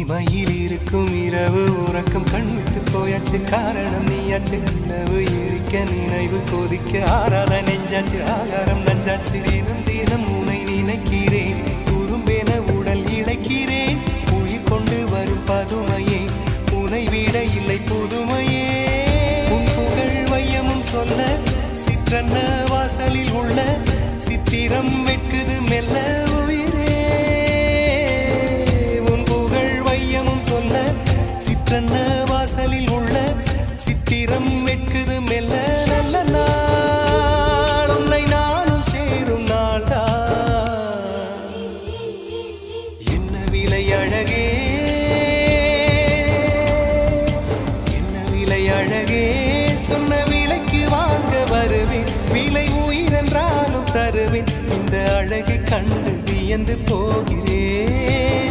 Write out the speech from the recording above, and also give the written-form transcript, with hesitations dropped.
தனிமையில் இருக்கும் இரவு உறக்கம் கண்விட்டு போயாச்சு காரணம் நீயாச்சு நிலவு எரிக்க நினைவு கொதிக்க ஆறாத நெஞ்சாச்சு ஆகாரம் நஞ்சாச்சு தினம் தினம் உனை நினைக்கிறேன் குறும்பென உடல் இழைக்கிறேன் உயிர் கொண்டு வரும் பதுமையே உனை விட இல்லை புதுமையே உன் புகழ் வையமும் சொல்ல சிற்றன்ன வாசலில் உள்ள சித்திரம் வெட்குது மெல்ல சிற்றன்ன வாசலில் உள்ள சித்திரம் வெட்குது மெல்ல நல்ல நாள் உன்னை நானும் சேரும் நாள்தான் என்ன விலை அழகே என்ன விலை அழகே சொன்ன விலைக்கு வாங்க வருவேன் விலை உயிரென்றாலும் தருவேன் இந்த அழகை கண்டு வியந்து போகிறேன்